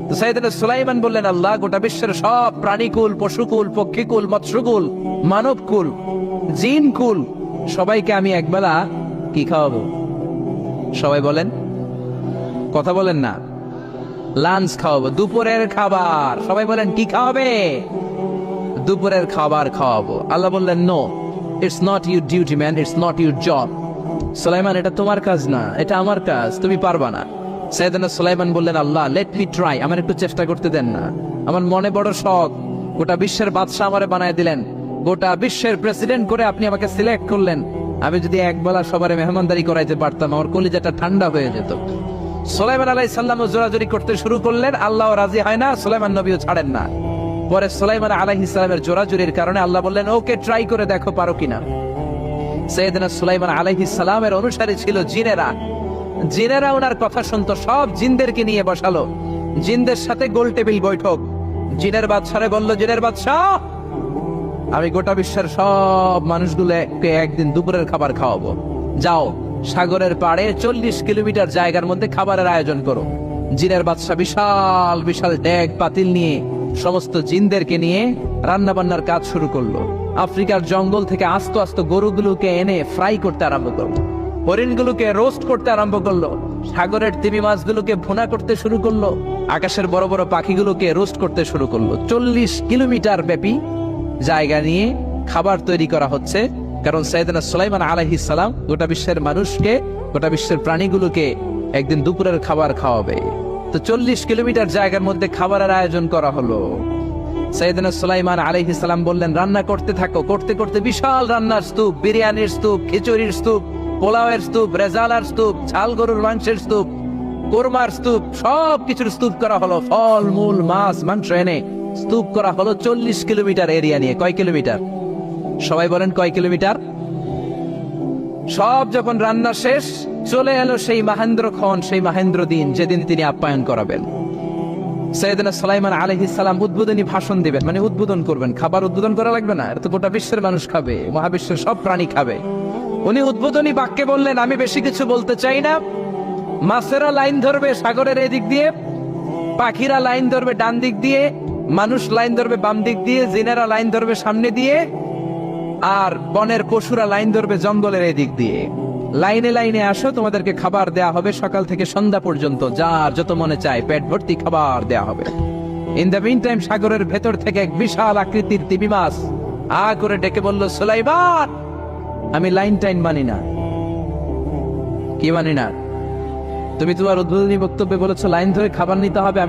তো সাইয়েদনা সুলাইমান বললেন, আল্লাহ, গোটা বিশ্বের সব প্রাণীকুল, পশুকুল, পক্ষীকুল, মৎস্যকুল, মানবকুল, জিনকুল সবাইকে আমি একবেলা কি খাওয়াবো? সবাই বলেন, কথা বলেন না। লাঞ্চ খাওয়াবো, দুপুরের খাবার। সবাই বলেন, কি খাওয়াবে? দুপুরের খাবার খাওয়াবো। আল্লাহ বললেন, no, it's not your duty man, it's not your job. Sulaiman, এটা তোমার কাজ না, এটা আমার কাজ, তুমি পারবা না। সাইয়েদনা সুলাইমান বললেন, আল্লাহ, লেট মি ট্রাই, আমার একটু চেষ্টা করতে দেন না। আমার মনে বড় শখ, গোটা বিশ্বের বাদশা আমারে বানায় দিলেন, গোটা বিশ্বের প্রেসিডেন্ট করে আপনি আমাকে সিলেক্ট করলেন। আমি যদি একবেলা সবারে মেহমানদারি করাইতে পারতাম, আমার কলিজাটা ঠান্ডা হয়ে যেত। সুলাইমান আলাইহিস সালাম জোরাজুরি করতে শুরু করলেন, আল্লাহ রাজি হয় না, সুলাইমান নবীও ছাড়েন না। পরে সুলাইমান আলাইহিস সালামের জোরাজুরির কারণে আল্লাহ বললেন, ওকে, ট্রাই করে দেখো পারো কিনা। সাইয়েদনা সুলাইমান আলাইহিস সালামের অনুসারী ছিল জিনেরা। জিনেরা ওনার কথা শুনতো, সব জিনদেরকে নিয়ে বসালো, জিনদের সাথে গোল টেবিল বৈঠক। জিনের বাদশারে বলল, জিনের বাদশাহ, আমি গোটা বিশ্বের সব মানুষগুলোকে একদিন দুপুরের খাবার খাওয়াবো। যাও, সাগরের পাড়ে 40 কিলোমিটার জায়গার মধ্যে খাবারের আয়োজন করো। জিনের বাদশা বিশাল বিশাল ডেক পাতিল নিয়ে সমস্ত জিনদেরকে নিয়ে রান্না বান্নার কাজ শুরু করলো। আফ্রিকার জঙ্গল থেকে আস্ত আস্ত গরুগুলোকে এনে ফ্রাই করতে আরম্ভ করলো, হরিণগুলোকে রোস্ট করতে আরম্ভ করলো, সাগরের তিমি মাছগুলোকে ভুনা করতে শুরু করলো, আকাশের বড় বড় পাখিগুলোকে রোস্ট করতে শুরু করলো। 40 কিলোমিটার ব্যাপী জায়গা নিয়ে খাবার তৈরি করা হচ্ছে, কারণ সাইয়েদনা সুলাইমান আলাইহিস সালাম গোটা বিশ্বের মানুষকে, গোটা বিশ্বের প্রাণীগুলোকে একদিন দুপুরের খাবার খাওয়াবে। তো 40 কিলোমিটার জায়গার মধ্যে খাবারের আয়োজন করা হলো। সাইয়েদনা সুলাইমান আলাইহিস সালাম বললেন, রান্না করতে থাকো। করতে করতে বিশাল রান্নার স্তূপ, বিরিয়ানির স্তূপ, খিচুড়ির স্তূপ, পোলাওয়ের স্তূপ, রেজালার স্তূপ, ঝাল গরুর মাংসের স্তূপ, কোরমার স্তূপ, সব কিছুর স্তূপ করা হলো। ফল মূল মাছ মাংস এনে স্তূপ করা হলো 40 কিলোমিটার এরিয়া নিয়ে। কয় কিলোমিটার? সবাই বলেন, কয় কিলোমিটার? সব যখন রান্না শেষ, চলে এলো সেই মহেন্দ্রক্ষণ, সেই মহেন্দ্র দিন, যেদিন তিনি আপ্যায়ন করাবেন। সাইয়েদনা সুলাইমান আলাইহিস সালাম উদ্বোধনী ভাষণ দিবেন, মানে উদ্বোধন করবেন। খাবার উদ্বোধন করা লাগবে না, এটা তো গোটা বিশ্বের মানুষ খাবে, মহাবিশ্বের সব প্রাণী খাবে। উনি উদ্বোধনী বাক্যে বললেন, আমি বেশি কিছু বলতে চাই না। মাছেরা লাইন ধরবে সাগরের এদিক দিয়ে, পাখিরা লাইন ধরবে ডান দিক দিয়ে, মানুষ লাইন ধরবে বাম দিক দিয়ে, জিনেরা লাইন ধরবে সামনে দিয়ে, আর বনের পশুরা লাইন ধরবে জঙ্গলের এদিক দিয়ে। লাইনে লাইনে আসো, তোমাদেরকে খাবার দেয়া হবে সকাল থেকে সন্ধ্যা পর্যন্ত, যার যত মনে চায় পেট ভর্তি খাবার দেয়া হবে। ইন দ্য মিন টাইম সাগরের ভেতর থেকে এক বিশাল আকৃতির তিমি মাছ আ করে ডেকে বলল, সুলাইমান, আমি লাইন টাইন মানি না। কি মানি না? তুমি তোমার উদ্বোধনী বক্তব্যে বলেছো লাইন ধরে খাবার নিতে হবে।